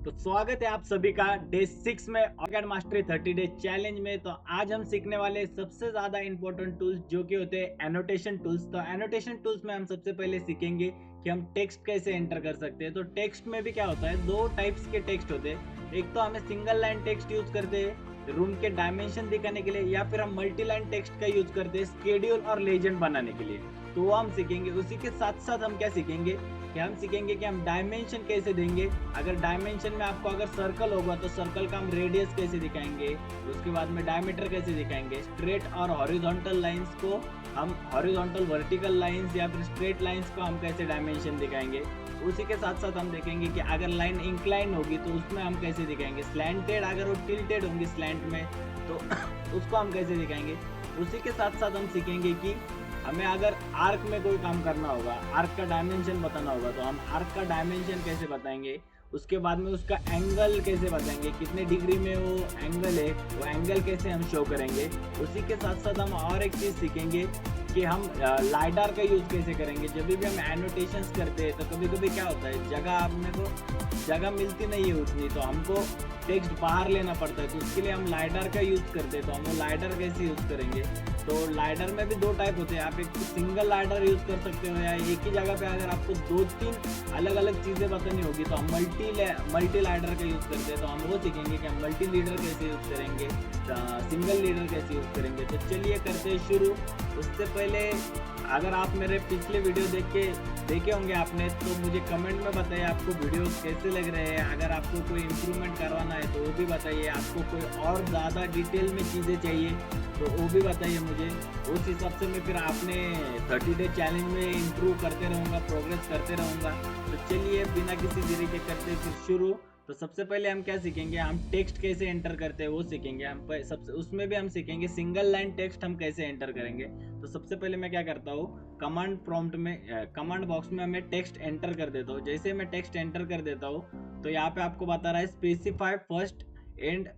तो स्वागत है आप सभी का डे 6 में ऑर्गेड मास्टरी 30 डे चैलेंज में। तो आज हम सीखने वाले सबसे ज्यादा इंपॉर्टेंट टूल्स जो कि होते हैं एनोटेशन टूल्स। तो एनोटेशन टूल्स में हम सबसे पहले सीखेंगे कि हम टेक्स्ट कैसे एंटर कर सकते हैं। तो टेक्स्ट में भी क्या होता है, दो टाइप्स के टेक्स्ट होते हैं। एक तो हमें सिंगल लाइन टेक्स्ट यूज करते हैं रूम के डायमेंशन दिखाने के लिए, या फिर हम मल्टी लाइन टेक्स्ट का यूज करते हैं स्केड्यूल और लेजेंड बनाने के लिए। तो वो हम सीखेंगे। उसी के साथ साथ हम क्या सीखेंगे कि हम सीखेंगे कि हम डायमेंशन कैसे देंगे। अगर डायमेंशन में आपको अगर सर्कल होगा तो सर्कल का हम रेडियस कैसे दिखाएंगे, उसके बाद में डायमीटर कैसे दिखाएंगे, स्ट्रेट और हॉरिजॉन्टल लाइंस को हम हॉरिजॉन्टल वर्टिकल लाइंस या फिर स्ट्रेट लाइंस को हम कैसे डायमेंशन दिखाएंगे। उसी के साथ साथ हम देखेंगे कि अगर लाइन इंक्लाइन होगी तो उसमें हम कैसे दिखाएंगे, स्लैंटेड अगर वो टिल्टेड होंगी स्लैंट में तो उसको हम कैसे दिखाएंगे। उसी के साथ साथ हम सीखेंगे कि हमें अगर आर्क में कोई काम करना होगा, आर्क का डायमेंशन बताना होगा, तो हम आर्क का डायमेंशन कैसे बताएंगे। उसके बाद में उसका एंगल कैसे बताएंगे, कितने डिग्री में वो एंगल है, वो एंगल कैसे हम शो करेंगे। उसी के साथ साथ हम और एक चीज़ सीखेंगे कि हम लाइडार का यूज़ कैसे करेंगे। जब भी हम एनोटेशंस करते हैं तो कभी कभी क्या होता है, जगह अपने को जगह मिलती नहीं है उतनी, तो हमको टेक्स्ट बाहर लेना पड़ता है। तो उसके लिए हम लाइडर का यूज़ करते हैं। तो हम वो लाइडर कैसे यूज़ करेंगे। तो लाइडर में भी दो टाइप होते हैं। आप एक सिंगल लाइडर यूज़ कर सकते हो, या एक ही जगह पे अगर आपको दो तीन अलग अलग चीज़ें बतानी होगी तो हम मल्टी लाइडर का यूज़ करते हैं। तो हम वो सीखेंगे कि हम मल्टी लीडर कैसे यूज़ करेंगे, सिंगल लीडर कैसे यूज़ करेंगे। तो चलिए करते हैं शुरू। उससे पहले अगर आप मेरे पिछले वीडियो देखे होंगे आपने, तो मुझे कमेंट में बताइए आपको वीडियोस कैसे लग रहे हैं। अगर आपको कोई इम्प्रूवमेंट करवाना है तो वो भी बताइए। आपको कोई और ज़्यादा डिटेल में चीज़ें चाहिए तो वो भी बताइए मुझे। उस हिसाब से मैं फिर आपने 30 डे चैलेंज में इम्प्रूव करते रहूँगा, प्रोग्रेस करते रहूँगा। तो चलिए बिना किसी देरी के करते फिर शुरू। तो सबसे पहले हम क्या सीखेंगे, हम टेक्स्ट कैसे एंटर करते हैं वो सीखेंगे। सबसे उसमें भी हम सीखेंगे सिंगल लाइन टेक्स्ट हम कैसे एंटर करेंगे। तो सबसे पहले मैं क्या करता हूँ, कमांड प्रॉम्प्ट में कमांड बॉक्स में मैं टेक्स्ट एंटर कर देता हूँ। जैसे मैं टेक्स्ट एंटर कर देता हूँ तो यहाँ पे आपको बता रहा है स्पेसिफाई फर्स्ट एंड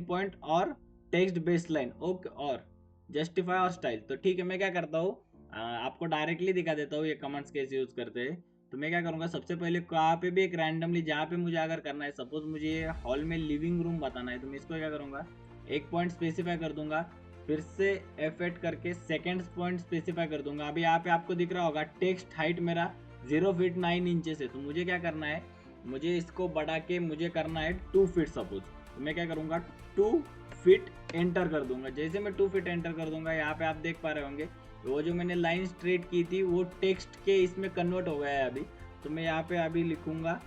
पॉइंट और टेक्स्ट बेस लाइन ओके और जस्टिफाई और स्टाइल। तो ठीक है, मैं क्या करता हूँ, आपको डायरेक्टली दिखा देता हूँ ये कमांड्स कैसे यूज करते हैं। तो मैं क्या करूँगा, सबसे पहले कहाँ पे भी एक रैंडमली जहाँ पे मुझे अगर करना है, सपोज मुझे हॉल में लिविंग रूम बताना है, तो मैं इसको क्या करूँगा, एक पॉइंट स्पेसिफाई कर दूंगा। फिर से F8 करके सेकेंड पॉइंट स्पेसिफाई कर दूंगा। अभी यहाँ पे आपको दिख रहा होगा टेक्स्ट हाइट मेरा 0 फीट 9 इंचेस है। तो मुझे क्या करना है, मुझे इसको बढ़ा के मुझे करना है 2 फीट सपोज। तो मैं क्या करूँगा 2 फीट एंटर कर दूंगा। जैसे मैं 2 फीट एंटर कर दूंगा, यहाँ पे आप देख पा रहे होंगे वो जो मैंने लाइन स्ट्रेट की थी वो टेक्स्ट के इसमें कन्वर्ट हो गया है अभी। तो मैं यहाँ पे अभी लिखूंगा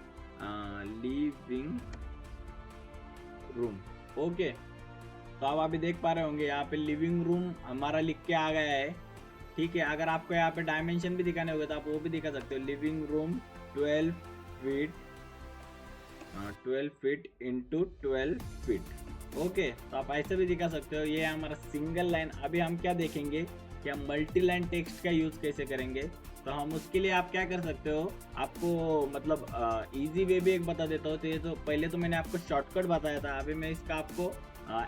लिविंग रूम ओके। तो आप अभी देख पा रहे होंगे यहाँ पे लिविंग रूम हमारा लिख के आ गया है। ठीक है, अगर आपको यहाँ पे डायमेंशन भी दिखाने होगा तो आप वो भी दिखा सकते हो, living room 12 feet 12 feet into 12 feet okay. तो आप ऐसे भी दिखा सकते हो। ये हमारा सिंगल लाइन। अभी हम क्या देखेंगे कि हम मल्टी लाइन टेक्स्ट का यूज कैसे करेंगे। तो हम उसके लिए आप क्या कर सकते हो, आपको मतलब इजी वे भी एक बता देता हूँ। तो ये तो पहले तो मैंने आपको शॉर्टकट बताया था, अभी मैं इसका आपको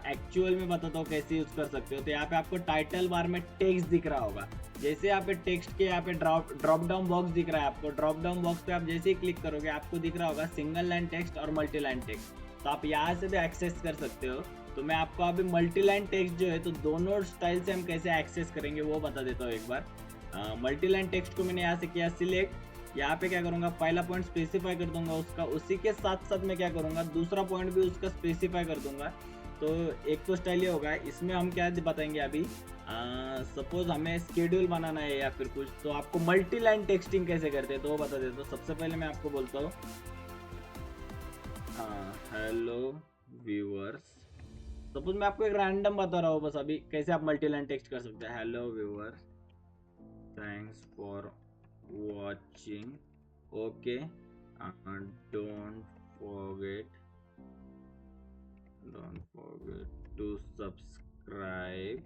एक्चुअल में बताता हूँ कैसे यूज कर सकते हो। तो यहाँ पे आपको टाइटल बार में टेक्स्ट दिख रहा होगा। जैसे यहाँ पे टेक्स्ट के यहाँ पे ड्रॉप डाउन बॉक्स दिख रहा है आपको। ड्रॉप डाउन बॉक्स पे आप जैसे ही क्लिक करोगे आपको दिख रहा होगा सिंगल लाइन टेक्स्ट और मल्टी लाइन टेक्स्ट। तो आप यहाँ से भी एक्सेस कर सकते हो। तो मैं आपको अभी मल्टी लाइन टेक्स्ट जो है तो दोनों स्टाइल से हम कैसे एक्सेस करेंगे वो बता देता हूँ एक बार। मल्टी लाइन टेक्स्ट को मैंने यहाँ से किया सिलेक्ट। यहाँ पे क्या करूँगा, पहला पॉइंट स्पेसिफाई कर दूंगा उसका। उसी के साथ साथ मैं क्या करूँगा, दूसरा पॉइंट भी उसका स्पेसिफाई कर दूंगा। तो एक तो स्टाइल ये होगा, इसमें हम क्या बताएंगे अभी, सपोज हमें स्केड्यूल बनाना है या फिर कुछ, तो आपको मल्टी लाइन टेक्सटिंग कैसे करते हैं तो वो बता देता हूँ। सबसे पहले मैं आपको बोलता हूँ हेलो व्यूअर्स। सपोज मैं आपको एक रैंडम बता रहा हूँ बस अभी कैसे आप मल्टी लाइन टेक्स्ट कर सकते हैं। Hello viewers, thanks for watching okay, don't forget to subscribe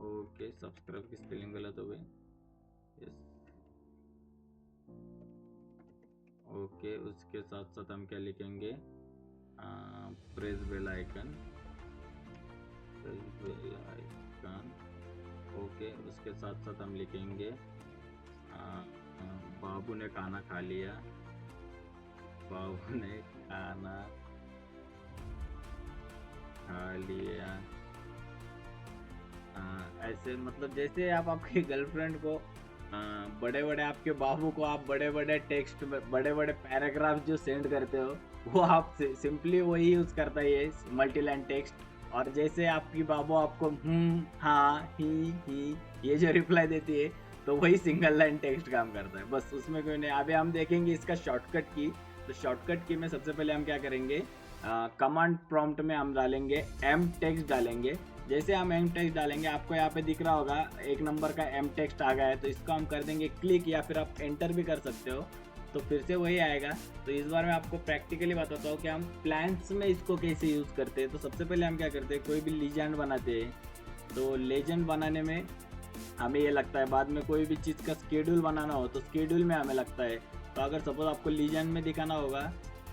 okay. Subscribe की स्पेलिंग गलत हो गई, यस ओके। उसके साथ साथ हम क्या लिखेंगे, प्रेस बेल आइकन ओके। उसके साथ साथ हम लिखेंगे बाबू ने खाना खा लिया बाबू ने खाना खा लिया। ऐसे मतलब जैसे आप आपकी गर्लफ्रेंड को बड़े बड़े आपके बाबू को आप बड़े बड़े टेक्स्ट में बड़े बड़े पैराग्राफ जो सेंड करते हो, वो आप सिंपली वही यूज करता है ये मल्टी लाइन टेक्स्ट। और जैसे आपकी बाबू आपको हाँ ही ये जो रिप्लाई देती है, तो वही सिंगल लाइन टेक्स्ट काम करता है, बस उसमें कोई नहीं। अभी हम देखेंगे इसका शॉर्टकट की। तो शॉर्टकट की में सबसे पहले हम क्या करेंगे, कमांड प्रॉम्प्ट में हम डालेंगे एम टेक्स्ट डालेंगे। जैसे हम एम टेक्स्ट डालेंगे, आपको यहाँ पे दिख रहा होगा एक नंबर का एम टेक्स्ट आ गया है, तो इसको हम कर देंगे क्लिक, या फिर आप एंटर भी कर सकते हो, तो फिर से वही आएगा। तो इस बार मैं आपको प्रैक्टिकली बताता हूँ कि हम प्लान्स में इसको कैसे यूज़ करते हैं। तो सबसे पहले हम क्या करते हैं, कोई भी लीजेंड बनाते हैं। तो लेजेंड बनाने में हमें ये लगता है, बाद में कोई भी चीज़ का स्केड्यूल बनाना हो तो स्केड्यूल में हमें लगता है। तो अगर सपोज आपको लीजेंड में दिखाना होगा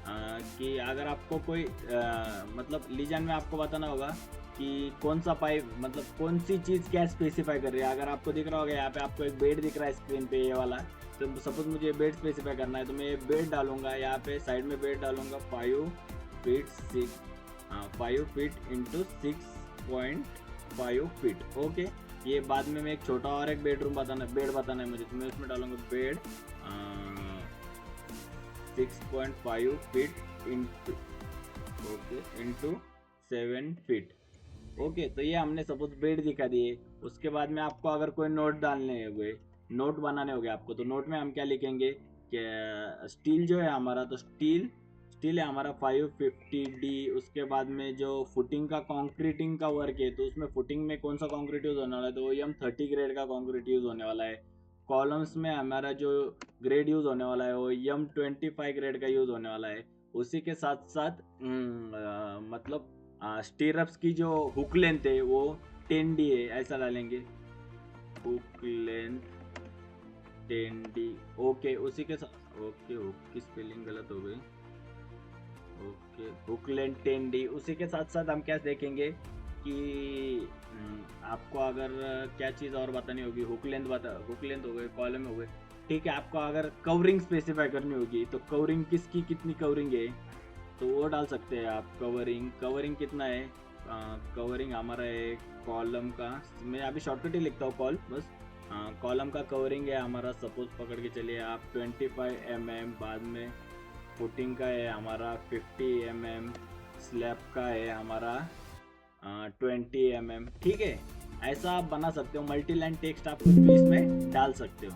कि अगर आपको कोई मतलब लीजेंड में आपको बताना होगा कि कौन सा पाइप, मतलब कौन सी चीज़ क्या स्पेसिफाई कर रही है। अगर आपको दिख रहा होगा यहाँ पे आपको एक बेड दिख रहा है स्क्रीन पे, ये वाला, तो सपोज मुझे बेड स्पेसिफाई करना है, तो मैं ये बेड डालूंगा, यहाँ पे साइड में बेड डालूंगा 5 feet 6 5 feet into 6.5 feet. Okay, ये बाद में मैं एक छोटा और एक बेड बताना है मुझे, तो मैं उसमें डालूंगा bed 6.5 feet into 7 feet. Okay, तो ये हमने सपोज बेड दिखा दिए। उसके बाद में आपको अगर कोई नोट डालने हुए, नोट बनाने हो गए आपको, तो नोट में हम क्या लिखेंगे कि स्टील जो है हमारा, तो स्टील है हमारा 550D। उसके बाद में जो फुटिंग का कंक्रीटिंग का वर्क है, तो उसमें फुटिंग में कौन सा कंक्रीट यूज़ होने वाला है, तो OEM 30 ग्रेड का कंक्रीट यूज़ होने वाला है। कॉलम्स में हमारा जो ग्रेड यूज़ होने वाला है वो OEM 25 ग्रेड का यूज़ होने वाला है। उसी के साथ साथ मतलब स्टीरअप्स की जो हुक लेंथ है वो 10D है, ऐसा डालेंगे, हुक लेंथ 10D। ओके, उसी के साथ ओके, हुक की स्पेलिंग गलत हो गई। Okay, hook length 10D। उसी के साथ साथ हम क्या देखेंगे कि आपको अगर क्या चीज़ और बतानी होगी, हुक लेंथ हो गई, कॉलम हो गए, ठीक है। आपको अगर कवरिंग स्पेसिफाई करनी होगी, तो कवरिंग किसकी कितनी कवरिंग है, तो वो डाल सकते हैं आप। कवरिंग कितना है, कवरिंग हमारा है कॉलम का, मैं अभी शॉर्टकट ही लिखता हूँ कॉल बस। कॉलम का कवरिंग है हमारा, सपोज पकड़ के चलिए आप 25 mm। बाद में फुटिंग का है हमारा 50 mm। स्लैब का है हमारा 20 mm। ठीक है, ऐसा आप बना सकते हो। मल्टी लाइन टेक्स्ट आप कुछ भी इसमें डाल सकते हो।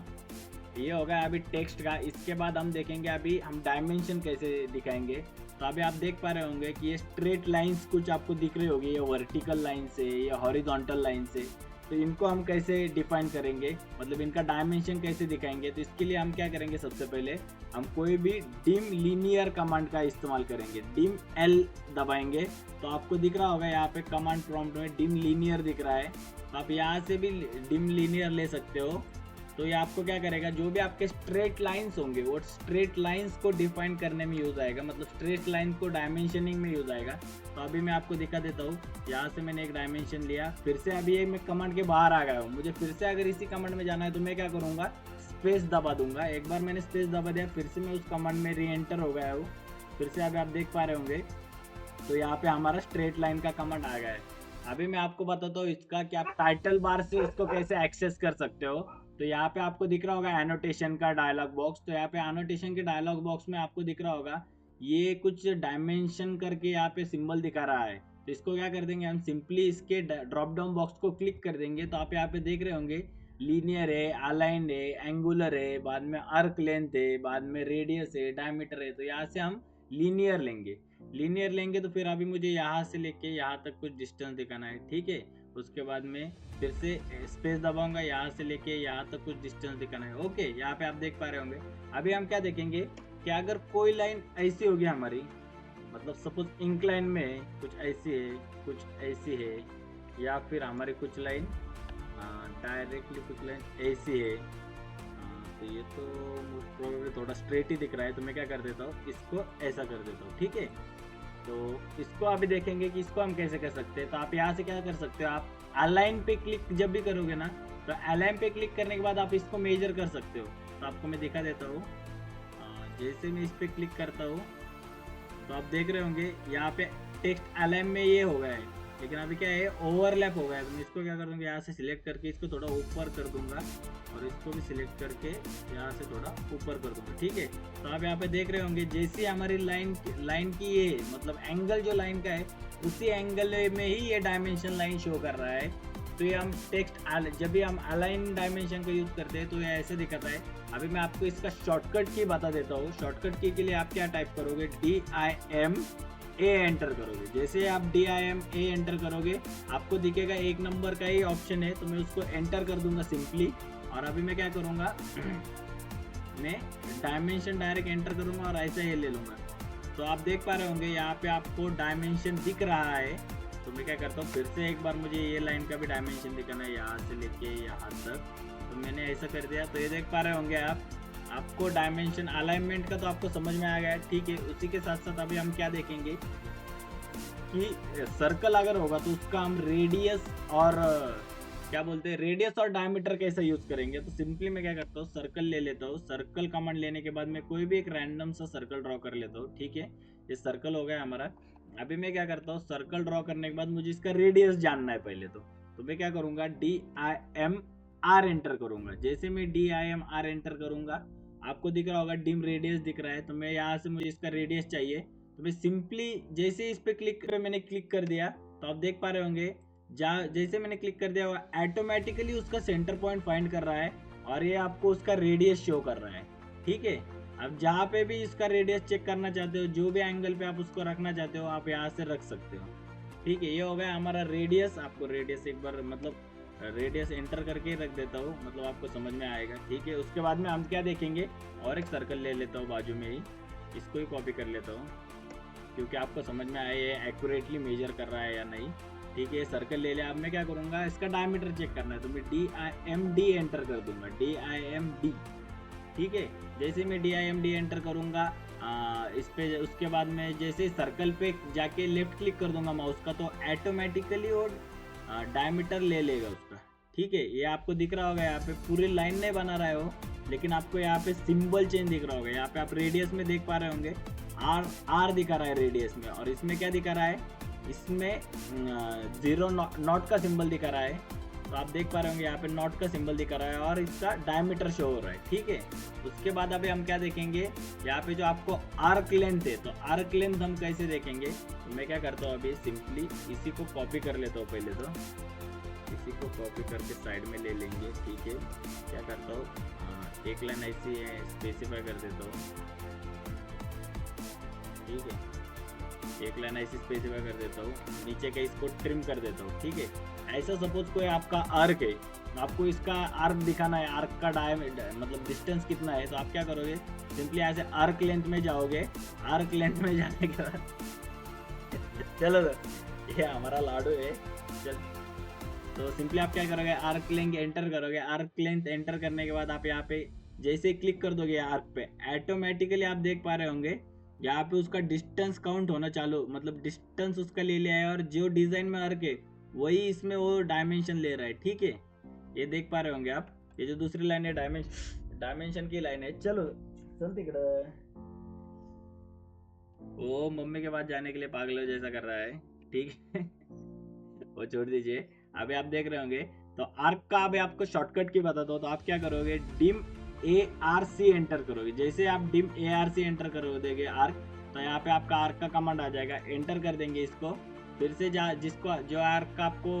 ये हो गया अभी टेक्स्ट का। इसके बाद हम देखेंगे अभी हम डायमेंशन कैसे दिखाएंगे। तो अभी आप देख पा रहे होंगे कि ये स्ट्रेट लाइंस कुछ आपको दिख रही होगी, ये वर्टिकल लाइन से, ये हॉरिजॉन्टल लाइन से। तो इनको हम कैसे डिफाइन करेंगे, मतलब इनका डायमेंशन कैसे दिखाएंगे। तो इसके लिए हम क्या करेंगे, सबसे पहले हम कोई भी डिम लीनियर कमांड का इस्तेमाल करेंगे। डिम L दबाएंगे, तो आपको दिख रहा होगा यहाँ पे कमांड प्रॉम्प्ट में डिम लीनियर दिख रहा है। तो आप यहाँ से भी डिम लीनियर ले सकते हो। तो ये आपको क्या करेगा, जो भी आपके स्ट्रेट लाइंस होंगे वो स्ट्रेट लाइंस को डिफाइन करने में यूज आएगा, मतलब स्ट्रेट लाइन को डायमेंशनिंग में यूज आएगा। तो अभी मैं आपको दिखा देता हूँ। यहाँ से मैंने एक डायमेंशन लिया, फिर से अभी ये मैं कमांड के बाहर आ गया हूँ। मुझे फिर से अगर इसी कमांड में जाना है तो मैं क्या करूँगा, स्पेस दबा दूंगा। एक बार मैंने स्पेस दबा दिया, फिर से मैं उस कमांड में री एंटर हो गया हूँ। फिर से अभी आप देख पा रहे होंगे, तो यहाँ पे हमारा स्ट्रेट लाइन का कमांड आ गया है। अभी मैं आपको बताता हूँ इसका कि आप टाइटल बार से इसको कैसे एक्सेस कर सकते हो। तो यहाँ पे आपको दिख रहा होगा एनोटेशन का डायलॉग बॉक्स। तो यहाँ पे एनोटेशन के डायलॉग बॉक्स में आपको दिख रहा होगा ये कुछ डायमेंशन करके यहाँ पे सिंबल दिखा रहा है। तो इसको क्या कर देंगे हम, सिंपली इसके ड्रॉप डाउन बॉक्स को क्लिक कर देंगे। तो आप यहाँ पे देख रहे होंगे लीनियर है, अलाइंड है, एंगुलर है, बाद में आर्क लेंथ है, बाद में रेडियस है, डायमीटर है। तो यहाँ से हम लीनियर लेंगे। तो फिर अभी मुझे यहाँ से लेके यहाँ तक कुछ डिस्टेंस दिखाना है, ठीक है। उसके बाद में फिर से स्पेस दबाऊंगा, यहाँ से लेके यहाँ तक कुछ डिस्टेंस दिखाना है। ओके, यहाँ पे आप देख पा रहे होंगे। अभी हम क्या देखेंगे कि अगर कोई लाइन ऐसी होगी हमारी, मतलब सपोज इंक्लाइन में कुछ ऐसी है, कुछ ऐसी है, या फिर हमारी कुछ लाइन डायरेक्टली कुछ लाइन ऐसी है, तो ये तो प्रोबेबली थोड़ा स्ट्रेट ही दिख रहा है। तो मैं क्या कर देता हूँ, इसको ऐसा कर देता हूँ, ठीक है। तो इसको अभी देखेंगे कि इसको हम कैसे कर सकते हैं। तो आप यहाँ से क्या कर सकते हो, आप अलाइन पे क्लिक जब भी करोगे ना, तो अलाइन पे क्लिक करने के बाद आप इसको मेजर कर सकते हो। तो आपको मैं दिखा देता हूँ। जैसे मैं इस पे क्लिक करता हूँ तो आप देख रहे होंगे यहाँ पे टेक्स्ट अलाइन में ये हो गया है, लेकिन अभी क्या है ओवरलैप हो गया है। तो मैं इसको क्या कर दूँगा, यहाँ से सिलेक्ट करके इसको थोड़ा ऊपर कर दूंगा और इसको भी सिलेक्ट करके यहाँ से थोड़ा ऊपर कर दूंगा। ठीक है, तो आप यहाँ पे देख रहे होंगे जैसे हमारी लाइन की ये मतलब एंगल जो लाइन का है उसी एंगल में ही ये डायमेंशन लाइन शो कर रहा है। तो ये हम टेक्स्ट जब भी हम अलाइन डायमेंशन को यूज करते हैं तो ये ऐसे दिखाता है। अभी मैं आपको इसका शॉर्टकट की बता देता हूँ। शॉर्टकट की के लिए आप क्या टाइप करोगे, DIMA एंटर करोगे। जैसे आप DIMA एंटर करोगे आपको दिखेगा 1 नंबर का ही ऑप्शन है, तो मैं उसको एंटर कर दूंगा सिंपली। और अभी मैं क्या करूंगा, मैं डायमेंशन डायरेक्ट एंटर करूंगा और ऐसा ही ले लूंगा। तो आप देख पा रहे होंगे यहाँ पे आपको डायमेंशन दिख रहा है। तो मैं क्या करता हूँ, फिर से एक बार मुझे ये लाइन का भी डायमेंशन दिखाना है, यहाँ से लेके यहाँ तक। तो मैंने ऐसा कर दिया। तो ये देख पा रहे होंगे आपको डायमेंशन अलाइनमेंट का तो आपको समझ में आ गया है। ठीक है, उसी के साथ साथ अभी हम क्या देखेंगे कि सर्कल अगर होगा तो उसका हम रेडियस और क्या बोलते हैं, रेडियस और डायमीटर कैसे यूज करेंगे। तो सिंपली मैं क्या करता हूँ, सर्कल ले लेता हूँ। सर्कल कमांड लेने के बाद मैं कोई भी एक रैंडम सा सर्कल ड्रॉ कर लेता हूँ। ठीक है, ये सर्कल हो गया हमारा। अभी मैं क्या करता हूँ, सर्कल ड्रॉ करने के बाद मुझे इसका रेडियस जानना है पहले। तो मैं क्या करूंगा, DIMR एंटर करूंगा। जैसे मैं DIMR एंटर करूंगा आपको दिख रहा होगा डिम रेडियस दिख रहा है। तो मैं यहाँ से मुझे इसका रेडियस चाहिए, तो मैं सिंपली जैसे इस पे मैंने क्लिक कर दिया तो आप देख पा रहे होंगे जैसे मैंने क्लिक कर दिया वो ऑटोमेटिकली उसका सेंटर पॉइंट फाइंड कर रहा है और ये आपको उसका रेडियस शो कर रहा है। ठीक है, अब जहाँ पे भी इसका रेडियस चेक करना चाहते हो, जो भी एंगल पे आप उसको रखना चाहते हो आप यहाँ से रख सकते हो। ठीक है, ये हो गया हमारा रेडियस। आपको रेडियस एक बार मतलब रेडियस एंटर करके रख देता हूँ, मतलब आपको समझ में आएगा। ठीक है, उसके बाद में हम क्या देखेंगे, और एक सर्कल ले लेता हूँ बाजू में ही, इसको ही कॉपी कर लेता हूँ क्योंकि आपको समझ में आए ये एक्यूरेटली मेजर कर रहा है या नहीं। ठीक है, सर्कल ले लिया। अब मैं क्या करूँगा, इसका डायमीटर चेक करना है तो मैं DIMD एंटर कर दूंगा, DIMD। ठीक है, जैसे मैं DIMD एंटर करूँगा इस पे, उसके बाद में जैसे सर्कल पे जाके लेफ्ट क्लिक कर दूंगा माउस का तो ऑटोमेटिकली वो डायमीटर ले लेगा उसका। ठीक है, ये आपको दिख रहा होगा, यहाँ पे पूरी लाइन नहीं बना रहा है वो, लेकिन आपको यहाँ पे सिंबल चेंज दिख रहा होगा। यहाँ पे आप रेडियस में देख पा रहे होंगे R दिखा रहा है रेडियस में, और इसमें क्या दिखा रहा है, इसमें 0 नॉट का सिंबल दिखा रहा है। तो आप देख पा रहे होंगे यहाँ पे नॉट का सिंबल दिखा रहा है और इसका डायमीटर शो हो रहा है। ठीक है, उसके बाद अभी हम क्या देखेंगे, यहाँ पे जो आपको आर्क लेंथ है, तो आर्क लेंथ हम कैसे देखेंगे। तो मैं क्या करता हूँ, अभी सिंपली इसी को कॉपी कर लेता हूँ। पहले तो इसी को कॉपी करके साइड में ले लेंगे। ठीक है, क्या करता हूँ, एक लाइन ऐसी स्पेसिफाई कर देता हूँ। ठीक है, एक लाइन ऐसी स्पेसिफाई कर देता हूँ, नीचे का इसको ट्रिम कर देता हूँ। ठीक है, ऐसा सपोज कोई आपका आर्क है, आपको इसका आर्क दिखाना है, आर्क का मतलब डिस्टेंस कितना है। तो आप क्या करोगे, सिंपली ऐसे आर्क लेंथ में जाओगे। आर्क लेंथ में जाने के बाद चलो ये हमारा लाडू है, चल। तो सिंपली आप क्या करोगे, आर्क लेंथ एंटर करोगे। आर्क लेंथ एंटर करने के बाद आप यहाँ पे जैसे क्लिक कर दोगे आर्क पे, ऑटोमेटिकली आप देख पा रहे होंगे यहाँ पे उसका डिस्टेंस काउंट होना चालू, मतलब डिस्टेंस उसका ले लिया है, और जो डिजाइन में आर्क है वही इसमें वो डायमेंशन ले रहा है। ठीक है, ये देख पा रहे होंगे आप, ये जो दूसरी लाइन है डायमेंशन की लाइन है। चलो चल तिकडं, वो मम्मी के पास जाने के लिए पागलों जैसा कर रहा है। ठीक है वो छोड़ दीजिए। अभी आप देख रहे होंगे तो आर्क का अभी आपको शॉर्टकट की बताता हूँ। तो आप क्या करोगे, डिम ARC एंटर करोगे। जैसे आप डिम ARC एंटर करोगे आर्क, तो यहाँ पे आपका आर्क का कमांड आ जाएगा, एंटर कर देंगे इसको। फिर से जिसको जो आर्क का आपको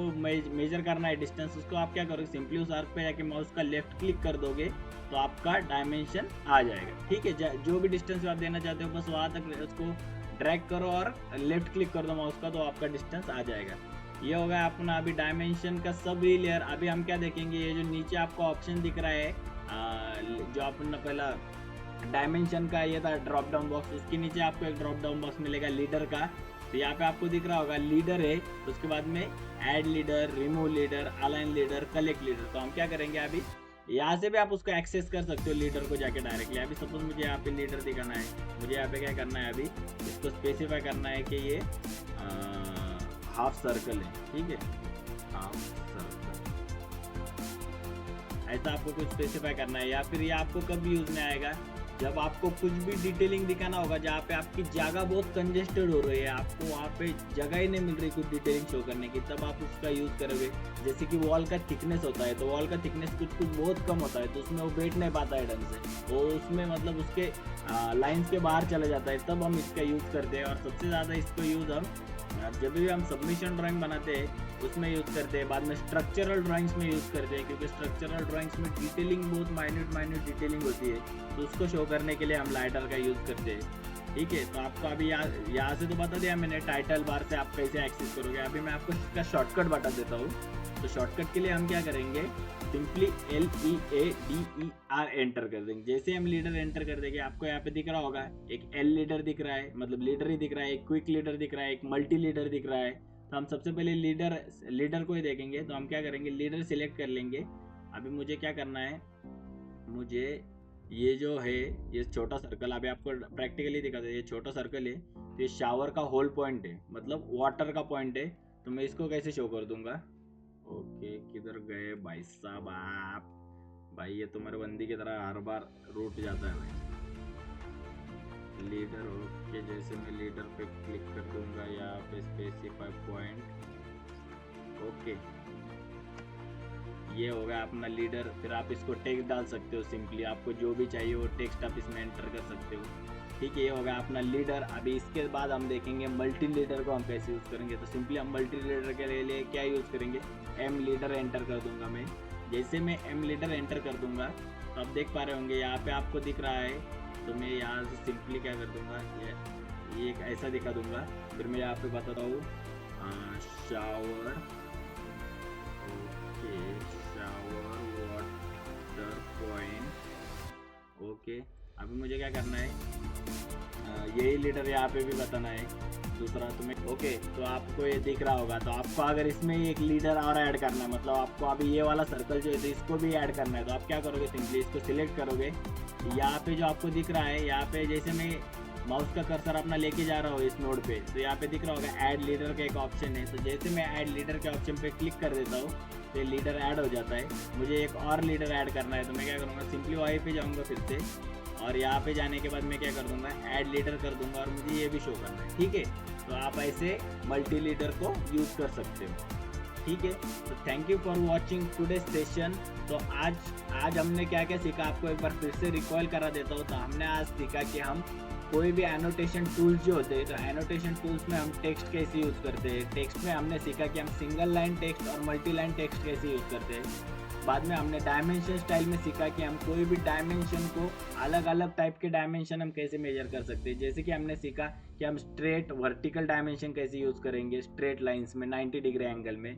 मेजर करना है डिस्टेंस, उसको आप क्या करोगे, सिंपली उस आर्क पे जाके माउस का लेफ्ट क्लिक कर दोगे तो आपका डायमेंशन आ जाएगा। ठीक है, जो भी डिस्टेंस आप देना चाहते हो बस वहाँ तक उसको ड्रैग करो और लेफ्ट क्लिक कर दो माउस का, तो आपका डिस्टेंस आ जाएगा। ये हो गया अपना अभी डायमेंशन का सब लेयर। अभी हम क्या देखेंगे, ये जो नीचे आपको ऑप्शन दिख रहा है, जो अपना पहला डायमेंशन का ये था ड्रॉप डाउन बॉक्स, उसके नीचे आपको एक ड्रॉप डाउन बॉक्स मिलेगा लीडर का। तो यहाँ पे आपको दिख रहा होगा लीडर है, तो उसके बाद में add leader, remove leader, align leader, collect leader. तो हम क्या करेंगे, अभी यहाँ से भी आप उसको एक्सेस कर सकते हो लीडर को जाके डायरेक्टली। अभी सपोज मुझे यहाँ पे लीडर दिखाना है, मुझे यहाँ पे क्या करना है, अभी इसको स्पेसिफाई करना है कि ये हाफ सर्कल है। ठीक है, हाफ सर्कल ऐसा आपको कुछ स्पेसिफाई करना है, या फिर ये आपको कब यूज में आएगा, जब आपको कुछ भी डिटेलिंग दिखाना होगा जहाँ पे आपकी जगह बहुत कंजेस्टेड हो रही है, आपको वहाँ पे जगह ही नहीं मिल रही कुछ डिटेलिंग शो करने की, तब आप उसका यूज़ करोगे। जैसे कि वॉल का थिकनेस होता है, तो वॉल का थिकनेस कुछ कुछ बहुत कम होता है, तो उसमें वो बैठ नहीं पाता है ढंग से, तो उसमें मतलब उसके लाइन्स के बाहर चला जाता है, तब हम इसका यूज़ करते हैं। और सबसे ज़्यादा इसको यूज़ हम जब भी हम सबमिशन ड्राइंग बनाते हैं उसमें यूज़ करते हैं, बाद में स्ट्रक्चरल ड्राइंग्स में यूज़ करते हैं, क्योंकि स्ट्रक्चरल ड्राइंग्स में डिटेलिंग बहुत माइन्यूट डिटेलिंग होती है, तो उसको शो करने के लिए हम लाइडर का यूज़ करते हैं। ठीक है, तो आपको अभी यहाँ से तो बता दिया मैंने टाइटल बार से आप कैसे एक्सेस करोगे। अभी मैं आपको इसका शॉर्टकट बता देता हूँ। तो शॉर्टकट के लिए हम क्या करेंगे, सिंपली LEADER एंटर कर देंगे। जैसे हम लीडर एंटर कर देंगे, आपको यहाँ पे दिख रहा होगा एक L लीडर दिख रहा है, मतलब लीडर ही दिख रहा है, एक क्विक लीडर दिख रहा है, एक मल्टी लीडर दिख रहा है। तो हम सबसे पहले लीडर को ही देखेंगे। तो हम क्या करेंगे, लीडर सिलेक्ट कर लेंगे। अभी मुझे क्या करना है, मुझे ये जो है ये छोटा सर्कल, अभी आपको प्रैक्टिकली दिखा दे, ये छोटा सर्कल है, तो ये शावर का होल पॉइंट है, मतलब वाटर का पॉइंट है। तो मैं इसको कैसे शो कर दूंगा। ओके, किधर गए भाई साहब आप, भाई ये तो मेरे बंदी की तरह हर बार रूट जाता है भाई। लीडर, ओके, जैसे मैं लीडर पे क्लिक कर दूंगा यहाँ पे स्पेसिफाई पॉइंट, ओके, ये हो गया अपना लीडर। फिर आप इसको टेक्स्ट डाल सकते हो, सिंपली आपको जो भी चाहिए वो टेक्स्ट आप इसमें एंटर कर सकते हो। ठीक है, ये हो गया अपना लीडर। अभी इसके बाद हम देखेंगे मल्टी लीडर को हम कैसे यूज़ करेंगे। तो सिंपली हम मल्टी लीडर के लिए क्या यूज़ करेंगे, M लीडर एंटर कर दूंगा मैं। जैसे मैं M लीडर एंटर कर दूंगा तो आप देख पा रहे होंगे यहाँ पे आपको दिख रहा है, तो मैं यहाँ से सिंपली क्या कर दूंगा, ये एक ऐसा दिखा दूंगा। फिर मैं यहाँ पे बताता हूँ shower, okay, shower water point, okay. अभी मुझे क्या करना है, यही लीडर यहाँ पे भी बताना है दूसरा तुम्हें, ओके। तो आपको ये दिख रहा होगा, तो आपको अगर इसमें एक लीडर और ऐड करना है, मतलब आपको अभी ये वाला सर्कल जो है तो इसको भी ऐड करना है, तो आप क्या करोगे, सिंपली इसको सिलेक्ट करोगे। यहाँ पे जो आपको दिख रहा है, यहाँ पे जैसे मैं माउस का कर्सर अपना लेके जा रहा हूँ इस नोड पे, तो यहाँ पे दिख रहा होगा ऐड लीडर का एक ऑप्शन है। तो जैसे मैं ऐड लीडर के ऑप्शन पे क्लिक कर देता हूँ तो ये लीडर ऐड हो जाता है। मुझे एक और लीडर ऐड करना है, तो मैं क्या करूँगा, सिंपली वहीं पे जाऊँगा फिर से, और यहाँ पे जाने के बाद मैं क्या कर दूंगा, ऐड लीडर कर दूंगा, और मुझे ये भी शो करना है। ठीक है, तो आप ऐसे मल्टी लीडर को यूज़ कर सकते हो। ठीक है, तो thank you for watching today session. तो आज हमने क्या क्या सीखा, आपको एक बार फिर से रिकॉल करा देता हूँ। तो हमने आज सीखा कि हम कोई भी एनोटेशन टूल्स जो होते हैं, तो एनोटेशन टूल्स में हम टेक्स्ट कैसे यूज़ करते हैं। टेक्स्ट में हमने सीखा कि हम सिंगल लाइन टेक्स्ट और मल्टी लाइन टेक्स्ट कैसे यूज़ करते हैं। बाद में हमने डायमेंशन स्टाइल में सीखा कि हम कोई भी डायमेंशन को अलग अलग टाइप के डायमेंशन हम कैसे मेजर कर सकते हैं। जैसे कि हमने सीखा कि हम स्ट्रेट वर्टिकल डायमेंशन कैसे यूज़ करेंगे स्ट्रेट लाइंस में 90 डिग्री एंगल में।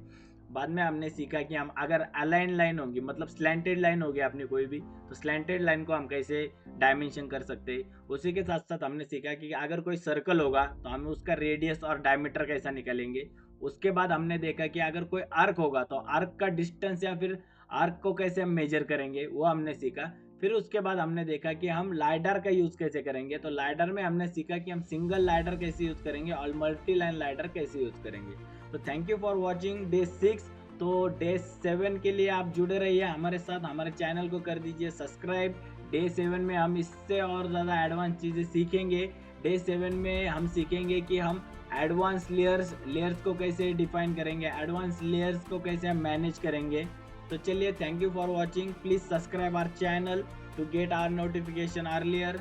बाद में हमने सीखा कि हम अगर अलाइन लाइन होगी, मतलब स्लैंटेड लाइन होगी अपनी कोई भी, तो स्लैंटेड लाइन को हम कैसे डायमेंशन कर सकते हैं। उसी के साथ साथ हमने सीखा कि अगर कोई सर्कल होगा तो हम उसका रेडियस और डायमीटर कैसा निकालेंगे। उसके बाद हमने देखा कि अगर कोई आर्क होगा तो आर्क का डिस्टेंस या फिर आर्क को कैसे हम मेजर करेंगे, वो हमने सीखा। फिर उसके बाद हमने देखा कि हम लाइडर का यूज़ कैसे करेंगे। तो लाइडर में हमने सीखा कि हम सिंगल लाइडर कैसे यूज़ करेंगे और मल्टी लाइन लाइडर कैसे यूज़ करेंगे। तो thank you for watching day 6। तो डे 7 के लिए आप जुड़े रहिए हमारे साथ, हमारे चैनल को कर दीजिए सब्सक्राइब। डे 7 में हम इससे और ज़्यादा एडवांस चीज़ें सीखेंगे। डे 7 में हम सीखेंगे कि हम एडवांस लेयर्स को कैसे डिफाइन करेंगे, एडवांस लेयर्स को कैसे हम मैनेज करेंगे। तो चलिए, thank you for watching. Please subscribe our channel to get our notification earlier.